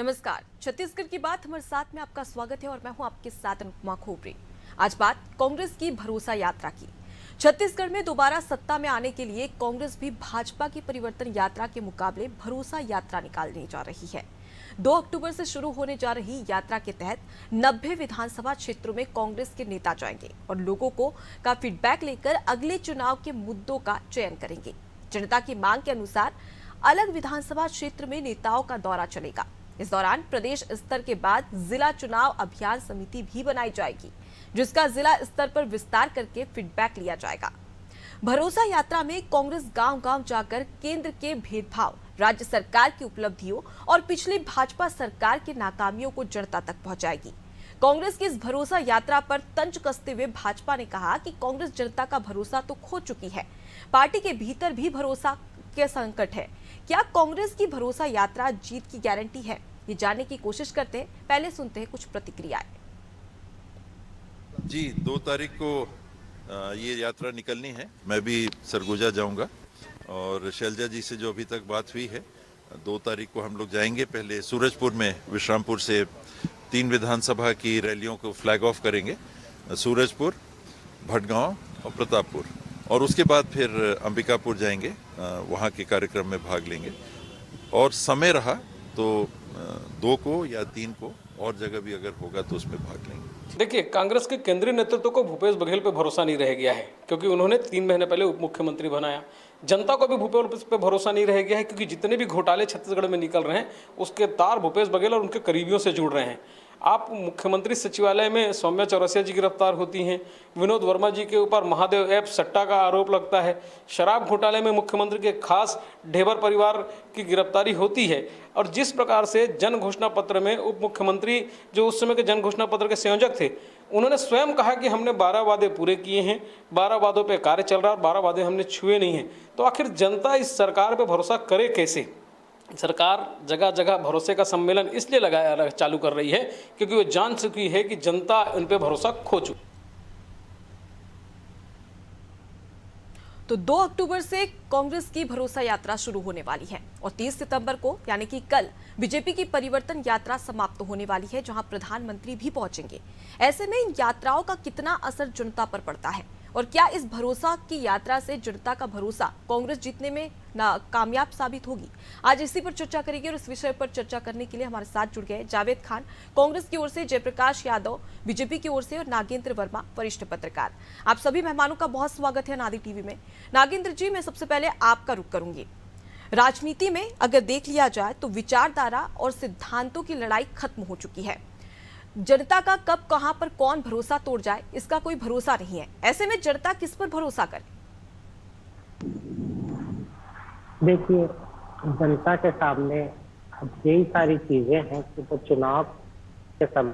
नमस्कार, छत्तीसगढ़ की बात हमारे साथ में आपका स्वागत है और मैं हूं आपके साथ अनुपमा खोपरे। आज बात कांग्रेस की भरोसा यात्रा की। छत्तीसगढ़ में दोबारा सत्ता में आने के लिए कांग्रेस भी भाजपा की परिवर्तन यात्रा के मुकाबले भरोसा यात्रा निकालने जा रही है। 2 अक्टूबर से शुरू होने जा रही यात्रा के तहत 90 विधानसभा क्षेत्रों में कांग्रेस के नेता जाएंगे और लोगों का फीडबैक लेकर अगले चुनाव के मुद्दों का चयन करेंगे। जनता की मांग के अनुसार अलग विधानसभा क्षेत्र में नेताओं का दौरा चलेगा। इस दौरान प्रदेश स्तर के बाद जिला चुनाव अभियान समिति भी बनाई जाएगी, जिसका जिला स्तर पर विस्तार करके फीडबैक लिया जाएगा। भरोसा यात्रा में कांग्रेस गांव-गांव जाकर केंद्र के भेदभाव, राज्य सरकार की उपलब्धियों और पिछली भाजपा सरकार की नाकामियों को जनता तक पहुंचाएगी। कांग्रेस की इस भरोसा यात्रा पर तंज कसते हुए भाजपा ने कहा कि कांग्रेस जनता का भरोसा तो खो चुकी है, पार्टी के भीतर भी भरोसा के संकट है। क्या कांग्रेस की भरोसा यात्रा जीत की गारंटी है? ये जानने की कोशिश करते हैं। पहले सुनते हैं कुछ प्रतिक्रियाएं। जी, 2 तारीख को ये यात्रा निकलनी है। मैं भी सरगुजा जाऊंगा और शैलजा जी से जो अभी तक बात हुई है, 2 तारीख को हम लोग जाएंगे। पहले सूरजपुर में, विश्रामपुर से 3 विधानसभा की रैलियों को फ्लैग ऑफ करेंगे, सूरजपुर, भटगांव और प्रतापपुर, और उसके बाद फिर अंबिकापुर जाएंगे, वहाँ के कार्यक्रम में भाग लेंगे। और समय रहा तो 2 को या 3 को और जगह भी अगर होगा तो उसमें भाग लेंगे। देखिए, कांग्रेस के केंद्रीय नेतृत्व को भूपेश बघेल पे भरोसा नहीं रह गया है, क्योंकि उन्होंने 3 महीने पहले उप मुख्यमंत्री बनाया। जनता को भी भूपेश पे भरोसा नहीं रह गया है, क्योंकि जितने भी घोटाले छत्तीसगढ़ में निकल रहे हैं उसके तार भूपेश बघेल और उनके करीबियों से जुड़ रहे हैं। आप मुख्यमंत्री सचिवालय में सौम्या चौरसिया जी गिरफ्तार होती हैं, विनोद वर्मा जी के ऊपर महादेव ऐप सट्टा का आरोप लगता है, शराब घोटाले में मुख्यमंत्री के खास ढेबर परिवार की गिरफ्तारी होती है। और जिस प्रकार से जन घोषणा पत्र में उप मुख्यमंत्री जो उस समय के जन घोषणा पत्र के संयोजक थे, उन्होंने स्वयं कहा कि हमने 12 वादे पूरे किए हैं, 12 वादों पे कार्य चल रहा है और 12 वादे हमने छुए नहीं हैं। तो आखिर जनता इस सरकार पे भरोसा करे कैसे? सरकार जगह जगह भरोसे का सम्मेलन इसलिए चालू कर रही है क्योंकि वो जान चुकी है कि जनता उन पे भरोसा खो चुकी। तो 2 अक्टूबर से कांग्रेस की भरोसा यात्रा शुरू होने वाली है और 30 सितंबर को यानी कि कल बीजेपी की परिवर्तन यात्रा समाप्त होने वाली है, जहां प्रधानमंत्री भी पहुंचेंगे। ऐसे में इन यात्राओं का कितना असर जनता पर पड़ता है और क्या इस भरोसा की यात्रा से जनता का भरोसा कांग्रेस जीतने में कामयाब साबित होगी? आज इसी पर चर्चा करेंगे और इस विषय पर चर्चा करने के लिए हमारे साथ जुड़ गए जावेद खान कांग्रेस की ओर से, जयप्रकाश यादव बीजेपी की ओर से और नागेंद्र वर्मा वरिष्ठ पत्रकार। आप सभी मेहमानों का बहुत स्वागत है नादी टीवी में। नागेंद्र जी, मैं सबसे पहले आपका रुख करूंगी। राजनीति में अगर देख लिया जाए तो विचारधारा और सिद्धांतों की लड़ाई खत्म हो चुकी है। जनता का कब कहां पर कौन भरोसा तोड़ जाए, इसका कोई भरोसा नहीं है। ऐसे में जनता किस पर भरोसा करे? देखिए, जनता के सामने अब यही सारी चीजें हैं कि वो चुनाव के समय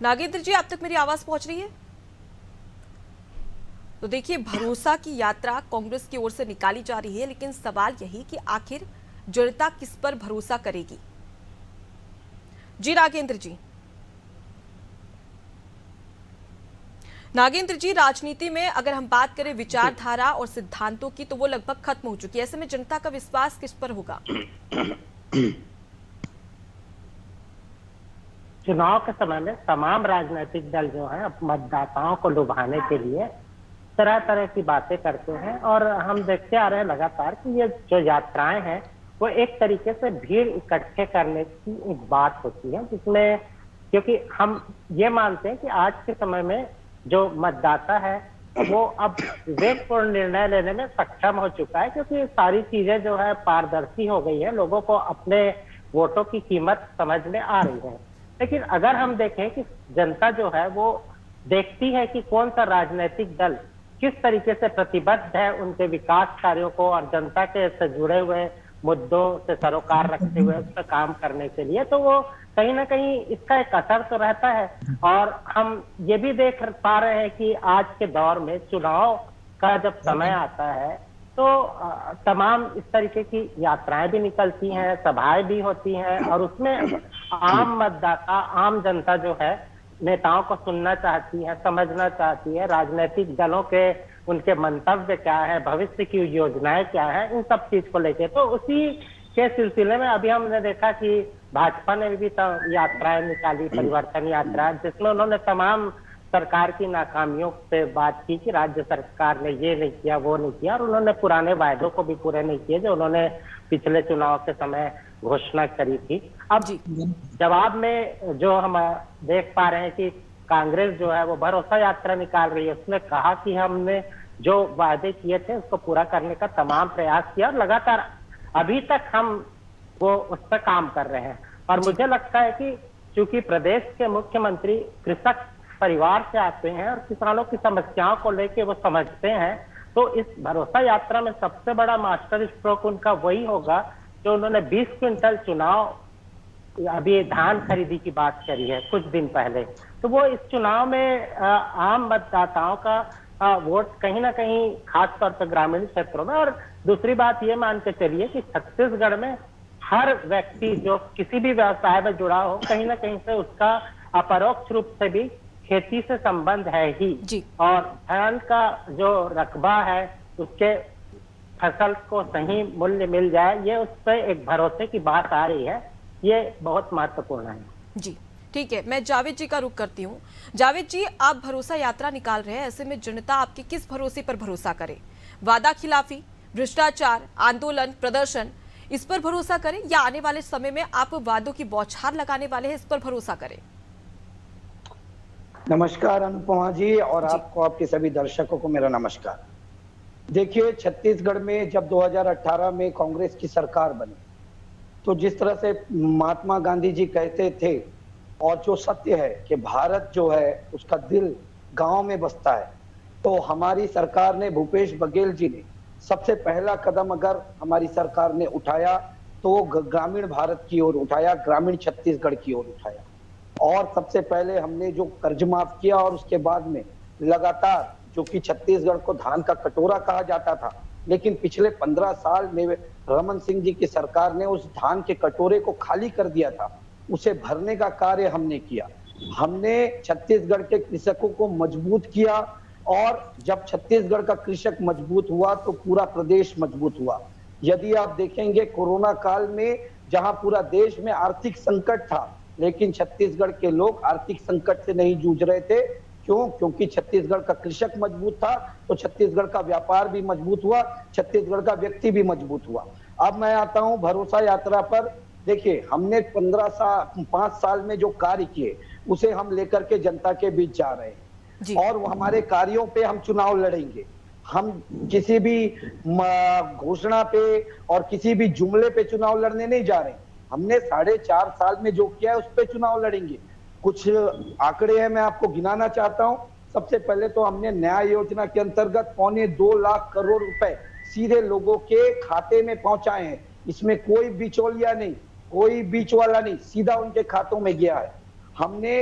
नागेंद्र जी, आप तक मेरी आवाज पहुंच रही है? तो देखिए, भरोसा की यात्रा कांग्रेस की ओर से निकाली जा रही है, लेकिन सवाल यही कि आखिर जनता किस पर भरोसा करेगी? जी नागेंद्र जी। नागेंद्र जी, राजनीति में अगर हम बात करें विचारधारा और सिद्धांतों की, तो वो लगभग खत्म हो चुकी है। ऐसे में जनता का विश्वास किस पर होगा? चुनाव के समय में तमाम राजनीतिक दल जो है मतदाताओं को लुभाने के लिए तरह तरह की बातें करते हैं और हम देखते आ रहे हैं लगातार कि ये जो यात्राएं हैं वो एक तरीके से भीड़ इकट्ठे करने की एक बात होती है, जिसमें क्योंकि हम ये मानते हैं कि आज के समय में जो मतदाता है वो अब विवेकपूर्ण निर्णय लेने में सक्षम हो चुका है, क्योंकि सारी चीजें जो है पारदर्शी हो गई है, लोगों को अपने वोटों की कीमत समझ में आ रही है। लेकिन अगर हम देखें कि जनता जो है वो देखती है कि कौन सा राजनीतिक दल किस तरीके से प्रतिबद्ध है उनके विकास कार्यों को और जनता के से जुड़े हुए मुद्दों से सरोकार रखते हुए उस पर काम करने के लिए, तो वो कहीं ना कहीं इसका एक असर तो रहता है। और हम ये भी देख पा रहे हैं कि आज के दौर में चुनाव का जब समय आता है तो तमाम इस तरीके की यात्राएं भी निकलती हैं, सभाएं भी होती हैं और उसमें आम मतदाता, आम जनता जो है नेताओं को सुनना चाहती है, समझना चाहती है, राजनीतिक दलों के उनके मंतव्य क्या है, भविष्य की योजनाएं क्या है, इन सब चीज को लेके। तो उसी के सिलसिले में अभी हमने देखा कि भाजपा ने भी यात्राएं निकाली, परिवर्तन यात्रा, जिसमें उन्होंने तमाम सरकार की नाकामियों पे बात की कि राज्य सरकार ने ये नहीं किया, वो नहीं किया, और उन्होंने पुराने वायदों को भी पूरे नहीं किए जो उन्होंने पिछले चुनाव के समय घोषणा करी थी। अब जवाब में जो हम देख पा रहे हैं कि कांग्रेस जो है वो भरोसा यात्रा निकाल रही है। उसने कहा कि हमने जो वादे किए थे उसको पूरा करने का तमाम प्रयास किया और लगातार अभी तक हम वो उस पर काम कर रहे हैं। और मुझे लगता है कि चूंकि प्रदेश के मुख्यमंत्री कृषक परिवार से आते हैं और किसानों की समस्याओं को लेके वो समझते हैं, तो इस भरोसा यात्रा में सबसे बड़ा मास्टर स्ट्रोक उनका वही होगा जो उन्होंने 20 क्विंटल चुनाव, अभी धान खरीदी की बात करी है कुछ दिन पहले, तो वो इस चुनाव में आम मतदाताओं का वोट कहीं ना कहीं खास तौर पर ग्रामीण क्षेत्रों में। और दूसरी बात ये मान के चलिए कि छत्तीसगढ़ में हर व्यक्ति जो किसी भी व्यवसाय में जुड़ा हो, कहीं ना कहीं से उसका अपरोक्ष रूप से भी खेती से संबंध है ही। और धान का जो रकबा है उसके फसल को सही मूल्य मिल जाए, ये उस पर एक भरोसे की बात आ रही है, ये बहुत महत्वपूर्ण है। जी ठीक है, मैं जावेद जी का रुख करती हूँ। जावेद जी, आप भरोसा यात्रा निकाल रहे हैं, ऐसे में जनता आपके किस भरोसे पर भरोसा करे? वादा खिलाफी, भ्रष्टाचार, आंदोलन, प्रदर्शन, इस पर भरोसा करें या आने वाले समय में आप वादों की बौछार लगाने वाले हैं, इस पर भरोसा करें? नमस्कार अनुपमा जी, और आपको, आपके सभी दर्शकों को मेरा नमस्कार। देखिए, छत्तीसगढ़ में जब 2018 में कांग्रेस की सरकार बनी तो जिस तरह से महात्मा गांधी जी कहते थे, और जो सत्य है कि भारत जो है उसका दिल गांव में बसता है, तो हमारी सरकार ने, भूपेश बघेल जी ने सबसे पहला कदम अगर हमारी सरकार ने उठाया तो ग्रामीण भारत की ओर उठाया, ग्रामीण छत्तीसगढ़ की ओर उठाया। और सबसे पहले हमने जो कर्ज माफ किया, और उसके बाद में लगातार, जो कि छत्तीसगढ़ को धान का कटोरा कहा जाता था, लेकिन पिछले 15 साल में रमन सिंह जी की सरकार ने उस धान के कटोरे को खाली कर दिया था, उसे भरने का कार्य हमने किया। हमने छत्तीसगढ़ के कृषकों को मजबूत किया, और जब छत्तीसगढ़ का कृषक मजबूत हुआ तो पूरा प्रदेश मजबूत हुआ। यदि आप देखेंगे, कोरोना काल में जहां पूरा देश में आर्थिक संकट था, लेकिन छत्तीसगढ़ के लोग आर्थिक संकट से नहीं जूझ रहे थे। क्यों? क्योंकि छत्तीसगढ़ का कृषक मजबूत था, तो छत्तीसगढ़ का व्यापार भी मजबूत हुआ, छत्तीसगढ़ का व्यक्ति भी मजबूत हुआ। अब मैं आता हूं भरोसा यात्रा पर। देखिए, हमने 5 साल में जो कार्य किए उसे हम लेकर के जनता के बीच जा रहे हैं, और वो हमारे कार्यों पे हम चुनाव लड़ेंगे। हम किसी भी घोषणा पे और किसी भी जुमले पे चुनाव लड़ने नहीं जा रहे हैं। हमने 4.5 साल में जो किया है उस पे चुनाव लड़ेंगे। कुछ आंकड़े हैं, मैं आपको गिनाना चाहता हूं। सबसे पहले तो हमने न्याय योजना के अंतर्गत 2.25 लाख करोड़ रुपए सीधे लोगों के खाते में पहुंचाए हैं। इसमें कोई बिचौलिया नहीं, कोई बीच वाला नहीं, सीधा उनके खातों में गया है। हमने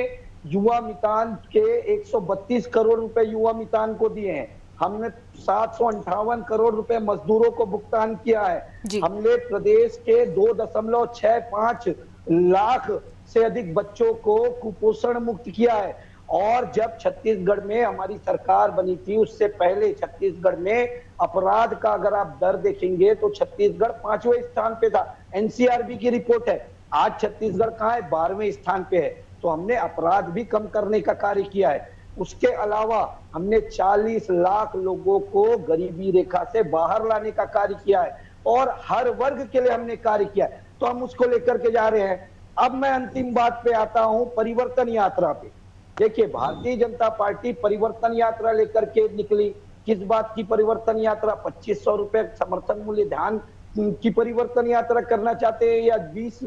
युवा मितान के 132 करोड़ रुपए युवा मितान को दिए हैं। हमने 758 करोड़ रुपए मजदूरों को भुगतान किया है। हमने प्रदेश के 2.65 लाख से अधिक बच्चों को कुपोषण मुक्त किया है। और जब छत्तीसगढ़ में हमारी सरकार बनी थी, उससे पहले छत्तीसगढ़ में अपराध का अगर आप दर देखेंगे तो छत्तीसगढ़ 5वें स्थान पे था। एनसीआरबी की रिपोर्ट है। आज छत्तीसगढ़ कहाँ है? 12वें स्थान पे है। तो हमने अपराध भी कम करने का कार्य किया है। उसके अलावा हमने 40 लाख लोगों को गरीबी रेखा से बाहर लाने का कार्य किया है, और हर वर्ग के लिए हमने कार्य किया है। तो हम उसको लेकर के जा रहे हैं। अब मैं अंतिम बात पे आता हूं, परिवर्तन यात्रा पे। देखिए, भारतीय जनता पार्टी परिवर्तन यात्रा लेकर के निकली। किस बात की परिवर्तन यात्रा? 2500 रुपए समर्थन मूल्य धान की परिवर्तन यात्रा करना चाहते हैं, या 20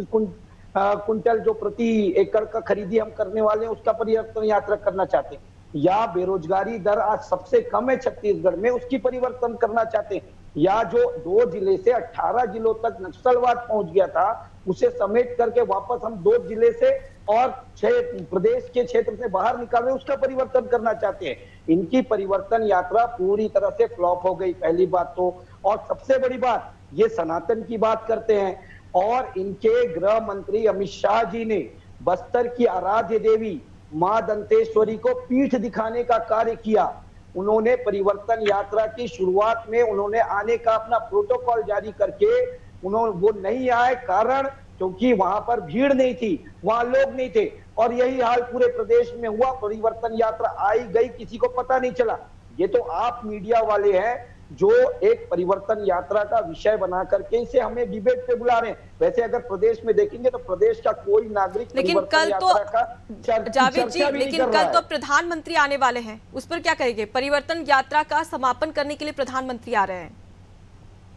कुंटल जो प्रति एकड़ का खरीदी हम करने वाले हैं उसका परिवर्तन यात्रा करना चाहते हैं, या बेरोजगारी दर आज सबसे कम है छत्तीसगढ़ में उसकी परिवर्तन करना चाहते हैं, या जो 2 जिले से 18 जिलों तक नक्सलवाद पहुंच गया था उसे समेट करके वापस हम 2 जिले से और 6 प्रदेश के क्षेत्र से बाहर निकाल रहे, उसका परिवर्तन करना चाहते हैं। इनकी परिवर्तन यात्रा पूरी तरह से फ्लॉप हो गई, पहली बात तो। और सबसे बड़ी बात, ये सनातन की बात करते हैं, और इनके गृह मंत्री अमित शाह जी ने बस्तर की आराध्य देवी मां दंतेश्वरी को पीठ दिखाने का कार्य किया। उन्होंने परिवर्तन यात्रा की शुरुआत में उन्होंने आने का अपना प्रोटोकॉल जारी करके वो नहीं आए, कारण क्योंकि वहां पर भीड़ नहीं थी, वहां लोग नहीं थे, और यही हाल पूरे प्रदेश में हुआ। परिवर्तन यात्रा आई गई, किसी को पता नहीं चला। ये तो आप मीडिया वाले हैं जो एक परिवर्तन यात्रा का विषय बना करके इसे हमें डिबेट पे बुला रहे हैं। वैसे अगर प्रदेश में देखेंगे तो प्रदेश का कोई नागरिक लेकिन परिवर्तन कल तो यात्रा का जावेद जी, चर्चा भी नहीं लेकिन कर रहा कल तो है। प्रधानमंत्री आने वाले हैं, उस पर क्या करेंगे? परिवर्तन यात्रा का समापन करने के लिए प्रधानमंत्री आ रहे हैं।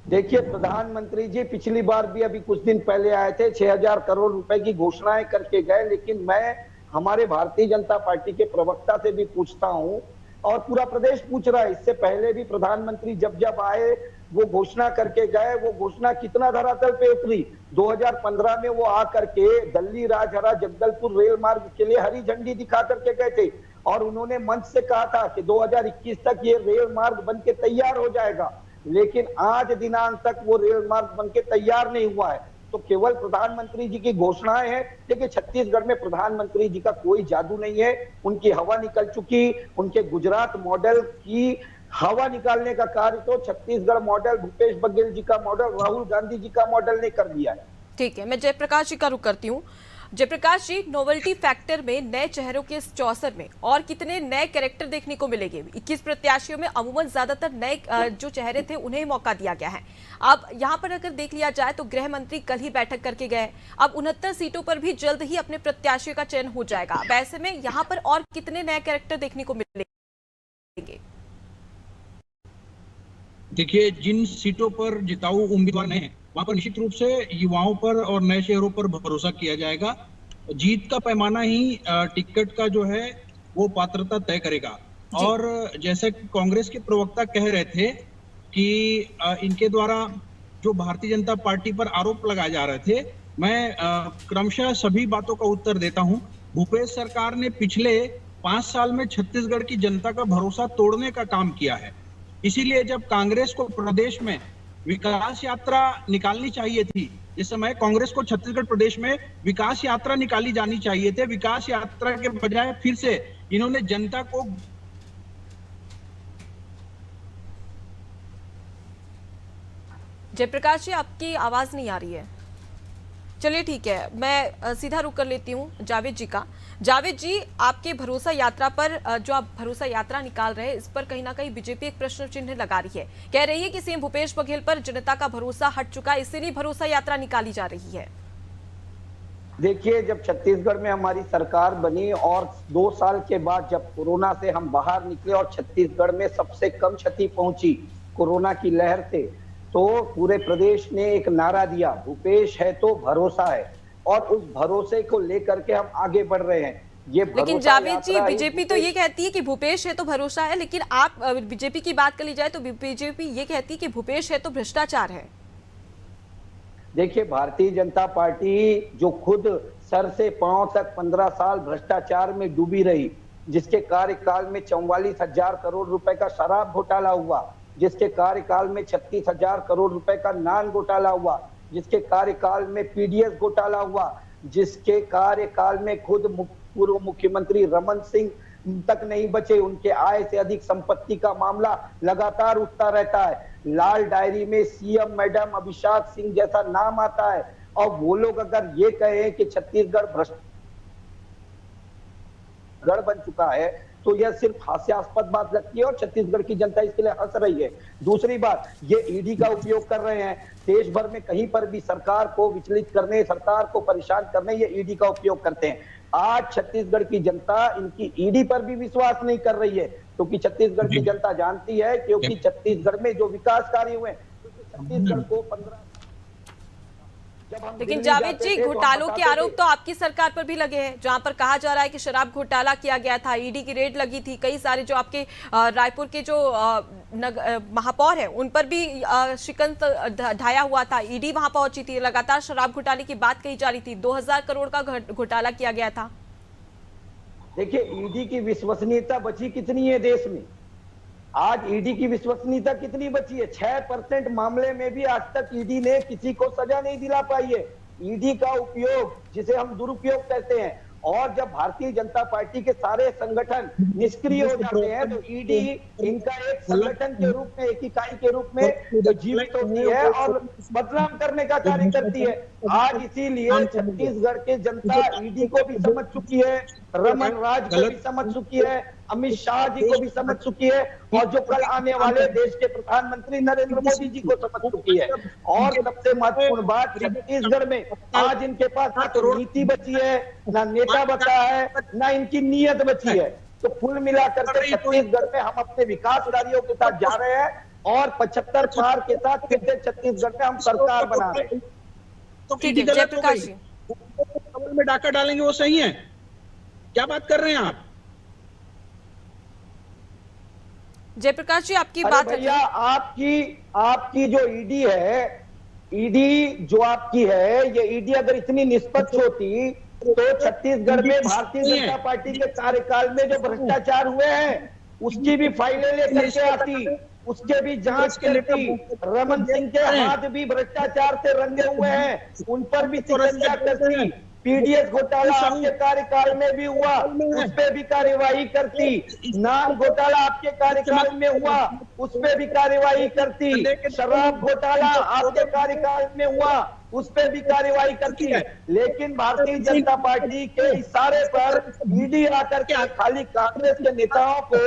देखिए, प्रधानमंत्री जी पिछली बार भी अभी कुछ दिन पहले आए थे, 6,000 करोड़ रुपए की घोषणाएं करके गए। लेकिन मैं हमारे भारतीय जनता पार्टी के प्रवक्ता से भी पूछता हूं और पूरा प्रदेश पूछ रहा है, इससे पहले भी प्रधानमंत्री जब जब आए वो घोषणा करके गए, वो घोषणा कितना धरातल पे उतरी। 2015 में वो आकर के दिल्ली राजहरा जगदलपुर रेल मार्ग के लिए हरी झंडी दिखा करके गए थे और उन्होंने मंच से कहा था कि 2021 तक ये रेल मार्ग बन के तैयार हो जाएगा। लेकिन आज दिनांक तक वो रेल मार्ग बन के तैयार नहीं हुआ है। तो केवल प्रधानमंत्री जी की घोषणाएं हैं। देखिए, छत्तीसगढ़ में प्रधानमंत्री जी का कोई जादू नहीं है, उनकी हवा निकल चुकी। उनके गुजरात मॉडल की हवा निकालने का कार्य तो छत्तीसगढ़ मॉडल, भूपेश बघेल जी का मॉडल, राहुल गांधी जी का मॉडल ने कर दिया है। ठीक है, मैं जयप्रकाश जी का रुख करती हूँ। जयप्रकाश जी, नोवेल्टी फैक्टर में नए चेहरों के इस चौसर में और कितने नए कैरेक्टर देखने को मिलेंगे? 21 प्रत्याशियों में अमूमन ज्यादातर नए जो चेहरे थे उन्हें मौका दिया गया है। अब यहाँ पर अगर देख लिया जाए तो गृह मंत्री कल ही बैठक करके गए, अब 69 सीटों पर भी जल्द ही अपने प्रत्याशियों का चयन हो जाएगा। अब ऐसे में यहाँ पर और कितने नए कैरेक्टर देखने को मिलेंगे? देखिए, जिन सीटों पर जिताऊ उम्मीदवार हैं वहां पर निश्चित रूप से युवाओं पर और नए चेहरों पर भरोसा किया जाएगा। जीत का पैमाना ही टिकट का जो है वो पात्रता तय करेगा। और जैसे कांग्रेस के प्रवक्ता कह रहे थे कि इनके द्वारा जो भारतीय जनता पार्टी पर आरोप लगाए जा रहे थे, मैं क्रमशः सभी बातों का उत्तर देता हूं। भूपेश सरकार ने पिछले 5 साल में छत्तीसगढ़ की जनता का भरोसा तोड़ने का काम किया है। इसीलिए जब कांग्रेस को प्रदेश में विकास यात्रा निकालनी चाहिए थी, इस समय कांग्रेस को छत्तीसगढ़ प्रदेश में विकास यात्रा निकाली जानी चाहिए थे। विकास यात्रा के बजाय फिर से इन्होंने जनता को जयप्रकाश जी, आपकी आवाज नहीं आ रही है। चलिए ठीक है, मैं सीधा रुक कर लेती हूँ जावेद जी का। जावेद जी, आपके भरोसा यात्रा पर जो आप भरोसा यात्रा निकाल रहे हैं, इस पर कहीं ना कहीं बीजेपी एक प्रश्न चिन्ह लगा रही है। कह रही है कि सीएम भूपेश बघेल पर जनता का भरोसा हट चुका है, इसीलिए भरोसा यात्रा निकाली जा रही है। देखिए, जब छत्तीसगढ़ में हमारी सरकार बनी और 2 साल के बाद जब कोरोना से हम बाहर निकले और छत्तीसगढ़ में सबसे कम क्षति पहुंची कोरोना की लहर से, तो पूरे प्रदेश ने एक नारा दिया, भूपेश है तो भरोसा है, और उस भरोसे को लेकर के हम आगे बढ़ रहे हैं। ये लेकिन जावेद जी, बीजेपी तो ये कहती है कि भूपेश है तो भरोसा है, लेकिन आप बीजेपी की बात कर ली जाए तो बीजेपी ये कहती है कि भूपेश है तो भ्रष्टाचार है। देखिए, भारतीय जनता पार्टी जो खुद सर से पांव तक 15 साल भ्रष्टाचार में डूबी रही, जिसके कार्यकाल में 44,000 करोड़ रुपए का शराब घोटाला हुआ, जिसके कार्यकाल में 36,000 करोड़ रुपए का नान घोटाला हुआ, जिसके कार्यकाल में पीडीएस घोटाला हुआ, जिसके कार्यकाल में खुद पूर्व मुख्यमंत्री रमन सिंह तक नहीं बचे, उनके आय से अधिक संपत्ति का मामला लगातार उठता रहता है। लाल डायरी में सीएम मैडम अभिषेक सिंह जैसा नाम आता है, और वो लोग अगर ये कहें कि छत्तीसगढ़ भ्रष्टाचार बन चुका है तो यह सिर्फ हास्यास्पद बात लगती है और छत्तीसगढ़ की जनता इसके लिए हंस रही है। दूसरी बात, ये ईडी का उपयोग कर रहे हैं देश भर में, कहीं पर भी सरकार को विचलित करने, सरकार को परेशान करने ये ईडी का उपयोग करते हैं। आज छत्तीसगढ़ की जनता इनकी ईडी पर भी विश्वास नहीं कर रही है, क्योंकि छत्तीसगढ़ की जनता जानती है, क्योंकि छत्तीसगढ़ में जो विकास कार्य हुए, छत्तीसगढ़ को 15। लेकिन जावेद जी, घोटालों के आरोप तो आपकी सरकार पर भी लगे हैं, जहां पर कहा जा रहा है कि शराब घोटाला किया गया था, ईडी की रेड लगी थी, कई सारे जो आपके रायपुर के जो महापौर हैं उन पर भी शिकंज ढाया हुआ था, ईडी वहां पहुंची थी, लगातार शराब घोटाले की बात कही जा रही थी, 2000 करोड़ का घोटाला किया गया था। देखिए, ईडी की विश्वसनीयता बची कितनी है देश में? आज ईडी की विश्वसनीयता कितनी बची है? 6% मामले में भी आज तक ईडी ने किसी को सजा नहीं दिला पाई है। ईडी का उपयोग, जिसे हम दुरुपयोग कहते हैं, और जब भारतीय जनता पार्टी के सारे संगठन निष्क्रिय हो जाते हैं तो ईडी इनका एक संगठन के रूप में, एक इकाई के रूप में जीवित होती है और बदनाम करने का कार्य करती है। आज इसीलिए छत्तीसगढ़ की जनता ईडी को भी समझ चुकी है, रमन राज को भी समझ चुकी है, अमित शाह जी को भी समझ चुकी है और जो कल आने वाले देश के प्रधानमंत्री नरेंद्र मोदी जी को समझ चुकी है। और सबसे महत्वपूर्ण बात, छत्तीसगढ़ में आज इनके पास ना तो नीति बची है, ना नेता बचा है, ना इनकी नीयत बची है। तो कुल मिलाकर के छत्तीसगढ़ में हम अपने विकास कार्यों के साथ जा रहे हैं और 75 पार के साथ फिर से छत्तीसगढ़ में हम सरकार बना रहे हैं। तो ठीक है, जयप्रकाश जी में डाका डालेंगे वो सही है? क्या बात कर रहे हैं आप? जयप्रकाश जी आपकी अरे बात भैया, आपकी जो ईडी है, ईडी जो आपकी है, ये ईडी अगर इतनी निष्पक्ष होती तो छत्तीसगढ़ में भारतीय जनता पार्टी के कार्यकाल में जो भ्रष्टाचार हुए हैं उसकी भी फाइलें लेकर के आती, उसके भी जांच करती। रमन सिंह के हाथ भी भ्रष्टाचार से रंगे हुए हैं, उन पर भी शिकंजा करती। पीडीएस घोटाला आपके कार्यकाल में भी हुआ, उस पे भी कार्यवाही करती। नान घोटाला आपके कार्यकाल में हुआ, उस पे भी कार्यवाही करती। शराब घोटाला आपके कार्यकाल में हुआ, उस पे भी कार्यवाही करती है। लेकिन भारतीय जनता पार्टी के इशारे पर ईडी आकर के खाली कांग्रेस के नेताओं को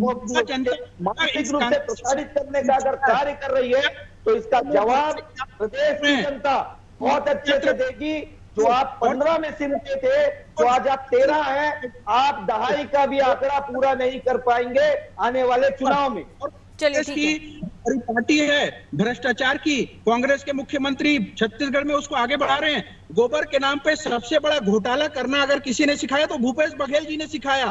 मानसिक रूप से प्रताड़ित करने का अगर कार्य कर रही है तो इसका जवाब प्रदेश की जनता बहुत अच्छे से देगी। जो आप 15 में सिमटे थे, तो आज आप 13 हैं, आप दहाई का भी आंकड़ा पूरा नहीं कर पाएंगे आने वाले चुनाव में। चलिए ठीक है। पार्टी है भ्रष्टाचार की, कांग्रेस के मुख्यमंत्री छत्तीसगढ़ में उसको आगे बढ़ा रहे हैं। गोबर के नाम पे सबसे बड़ा घोटाला करना अगर किसी ने सिखाया तो भूपेश बघेल जी ने सिखाया।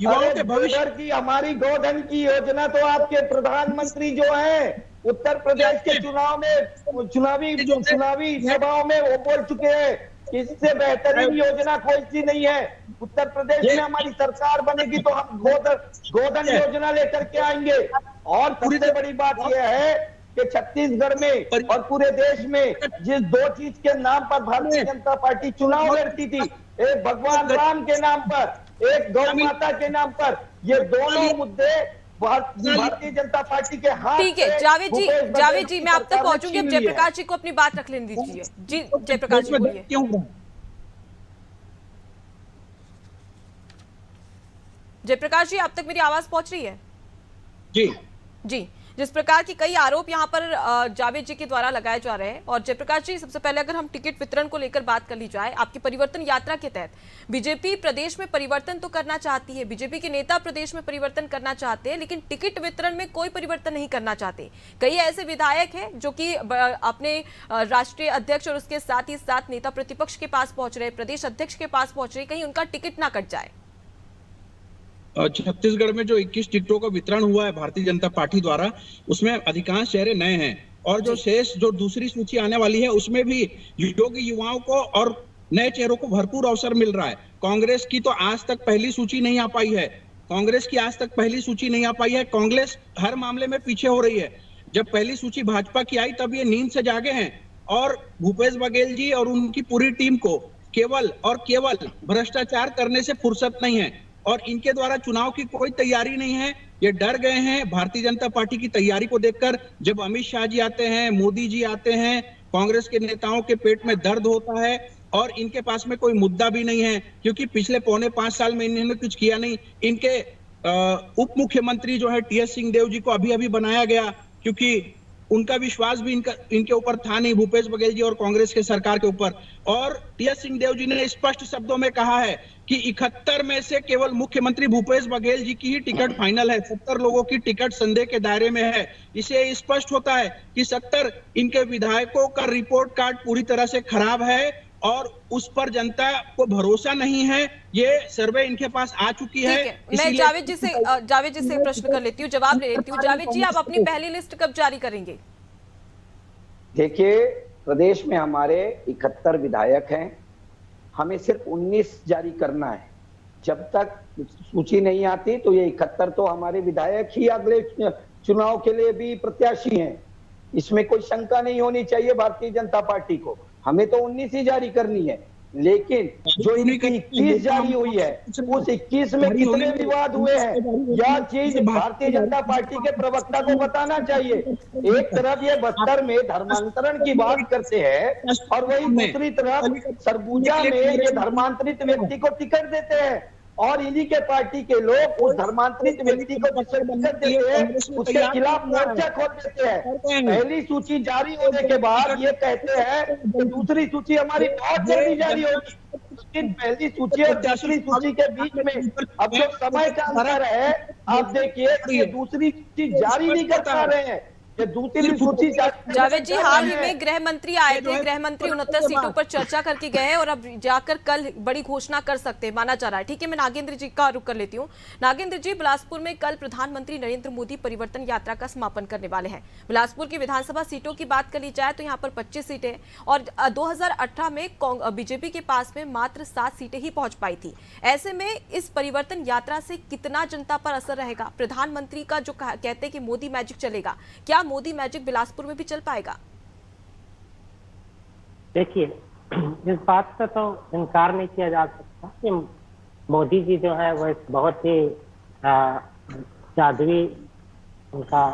युवाओं के भविष्य की हमारी गोधन की योजना तो आपके प्रधानमंत्री जो है उत्तर प्रदेश के चुनाव में चुनावी सभाओं में वो बोल चुके हैं, इससे बेहतरीन योजना कोई सी नहीं है। उत्तर प्रदेश में हमारी सरकार बनेगी तो हम गोधन योजना लेकर के आएंगे। और सबसे बड़ी बात यह है कि छत्तीसगढ़ में और पूरे देश में जिस दो चीज के नाम पर भारतीय जनता पार्टी चुनाव लड़ती थी, एक भगवान राम के नाम पर, एक गौ माता के नाम पर, ये दोनों मुद्दे भारतीय जनता पार्टी के हाथ। ठीक है जावेद जी मैं आप तक पहुंचूंगी। अब जयप्रकाश जी को अपनी बात रख लेने दीजिए। जी जयप्रकाश जी बोलिए। जयप्रकाश जी आप तक मेरी आवाज पहुंच रही है? जी जिस प्रकार की कई आरोप यहाँ पर जावेद जी के द्वारा लगाए जा रहे हैं। और जयप्रकाश जी सबसे पहले अगर हम टिकट वितरण को लेकर बात कर ली जाए, आपकी परिवर्तन यात्रा के तहत बीजेपी प्रदेश में परिवर्तन तो करना चाहती है, बीजेपी के नेता प्रदेश में परिवर्तन करना चाहते हैं, लेकिन टिकट वितरण में कोई परिवर्तन नहीं करना चाहते। कई ऐसे विधायक हैं जो कि अपने राष्ट्रीय अध्यक्ष और उसके साथ ही साथ नेता प्रतिपक्ष के पास पहुंच रहे, प्रदेश अध्यक्ष के पास पहुंच रहे, कहीं उनका टिकट ना कट जाए। छत्तीसगढ़ में जो 21 टिकटों का वितरण हुआ है भारतीय जनता पार्टी द्वारा, उसमें अधिकांश चेहरे नए हैं और जो शेष जो दूसरी सूची आने वाली है उसमें भी योग्य युवाओं को और नए चेहरों को भरपूर अवसर मिल रहा है। कांग्रेस की तो आज तक पहली सूची नहीं आ पाई है, कांग्रेस हर मामले में पीछे हो रही है। जब पहली सूची भाजपा की आई तब ये नींद से जागे हैं और भूपेश बघेल जी और उनकी पूरी टीम को केवल और केवल भ्रष्टाचार करने से फुर्सत नहीं है और इनके द्वारा चुनाव की कोई तैयारी नहीं है। ये डर गए हैं भारतीय जनता पार्टी की तैयारी को देखकर। जब अमित शाह जी आते हैं, मोदी जी आते हैं, कांग्रेस के नेताओं के पेट में दर्द होता है और इनके पास में कोई मुद्दा भी नहीं है, क्योंकि पिछले 4.5 साल में इन्होंने कुछ किया नहीं। इनके उप मुख्यमंत्री जो है टीएस सिंहदेव जी को अभी अभी बनाया गया, क्योंकि उनका विश्वास भी इनके ऊपर था नहीं, भूपेश बघेल जी और कांग्रेस के सरकार के ऊपर। और टीएस सिंहदेव जी ने स्पष्ट शब्दों में कहा है कि 71 में से केवल मुख्यमंत्री भूपेश बघेल जी की ही टिकट फाइनल है, 70 लोगों की टिकट संदेह के दायरे में है। इसे स्पष्ट होता है कि 70 इनके विधायकों का रिपोर्ट कार्ड पूरी तरह से खराब है और उस पर जनता को भरोसा नहीं है। ये सर्वे इनके पास आ चुकी है। मैं जावेद जी से प्रश्न कर लेती हूँ, जवाब ले लेती हूँ। जावेद जी आप अपनी पहली लिस्ट कब जारी करेंगे? देखिए, प्रदेश में हमारे 71 विधायक हैं, हमें सिर्फ 19 जारी करना है। जब तक सूची नहीं आती तो ये 71 तो हमारे विधायक ही अगले चुनाव के लिए भी प्रत्याशी हैं, इसमें कोई शंका नहीं होनी चाहिए भारतीय जनता पार्टी को। हमें तो 19 ही जारी करनी है। लेकिन जो इनकी 21 जारी हुई है उस 21 में कितने विवाद हुए हैं, यह चीज भारतीय जनता पार्टी के प्रवक्ता को बताना चाहिए। एक तरफ ये बस्तर में धर्मांतरण की बात करते हैं और वही दूसरी तरफ सरगुजा में ये धर्मांतरित व्यक्ति को टिकट देते हैं और इन्हीं के पार्टी के लोग उस धर्मांतरित व्यक्ति को जिससे टिकट देते हैं उसके खिलाफ मोर्चा खोल देते हैं। पहली सूची जारी होने के बाद ये कहते हैं कि दूसरी सूची हमारी बहुत जल्दी जारी होगी, लेकिन पहली सूची और दूसरी सूची के बीच में अब जो समय का अंतर है, आप देखिए कि दूसरी सूची जारी नहीं कर पा रहे हैं, ये दूसरी सूची जावेद जी, हाल ही में गृह मंत्री आए थे, गृह मंत्री 69 सीटों पर चर्चा करके गए और अब जाकर कल बड़ी घोषणा कर सकते हैं माना जा रहा है। ठीक है, मैं नागेंद्र जी का रुख कर लेती हूँ। नागेंद्र जी, बिलासपुर में कल प्रधानमंत्री नरेंद्र मोदी परिवर्तन यात्रा का समापन करने वाले हैं। बिलासपुर की विधानसभा सीटों की बात कर ली जाए तो यहाँ पर 25 सीटें और 2018 में बीजेपी के पास में मात्र 7 सीटें ही पहुंच पाई थी। ऐसे में इस परिवर्तन यात्रा से कितना जनता पर असर रहेगा? प्रधानमंत्री का जो कहते हैं कि मोदी मैजिक चलेगा, क्या मोदी मैजिक बिलासपुर में भी चल पाएगा? देखिए, इस बात से तो इनकार नहीं किया जा सकता कि मोदी जी जो है वो एक बहुत ही जादुई उनका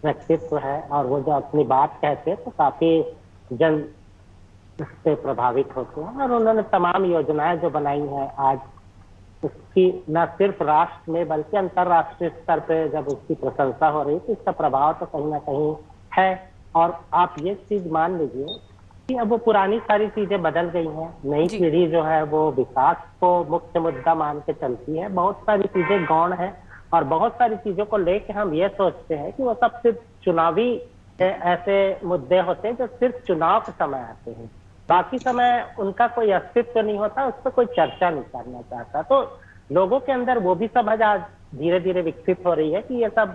व्यक्तित्व है और वो जो अपनी बात कहते हैं तो काफी जन उससे प्रभावित होते हैं और उन्होंने तमाम योजनाएं जो बनाई हैं आज उसकी न सिर्फ राष्ट्र में बल्कि अंतर्राष्ट्रीय स्तर पे जब उसकी प्रशंसा हो रही है तो इसका प्रभाव तो कहीं ना कहीं है। और आप ये चीज मान लीजिए कि अब वो पुरानी सारी चीजें बदल गई हैं, नई पीढ़ी जो है वो विकास को मुख्य मुद्दा मान के चलती है, बहुत सारी चीजें गौण है और बहुत सारी चीजों को लेके हम ये सोचते हैं कि वो सब सिर्फ चुनावी ऐसे मुद्दे होते हैं जो सिर्फ चुनाव के समय आते हैं, बाकी समय उनका कोई अस्तित्व नहीं होता, उस पर कोई चर्चा नहीं करना चाहता। तो लोगों के अंदर वो भी समझ आज धीरे धीरे विकसित हो रही है कि ये सब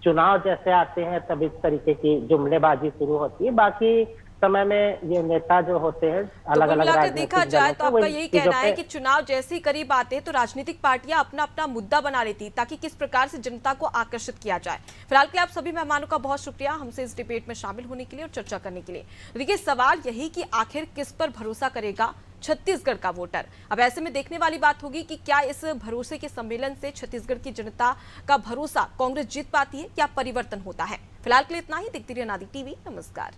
चुनाव जैसे आते हैं तब इस तरीके की जुमलेबाजी शुरू होती है, बाकी समय में ये नेता जो होते हैं अलग अलग देखा जाए तो आपका यही कहना है कि चुनाव जैसे ही करीब आते हैं तो राजनीतिक पार्टियां अपना अपना मुद्दा बना लेती ताकि किस प्रकार से जनता को आकर्षित किया जाए। फिलहाल के आप सभी मेहमानों का बहुत शुक्रिया हमसे इस डिबेट में शामिल होने के लिए और चर्चा करने के लिए। देखिए, सवाल यही कि आखिर किस पर भरोसा करेगा छत्तीसगढ़ का वोटर। अब ऐसे में देखने वाली बात होगी कि क्या इस भरोसे के सम्मेलन से छत्तीसगढ़ की जनता का भरोसा कांग्रेस जीत पाती है या परिवर्तन होता है। फिलहाल के लिए इतना ही। देखते रहिए अनादि टीवी। नमस्कार।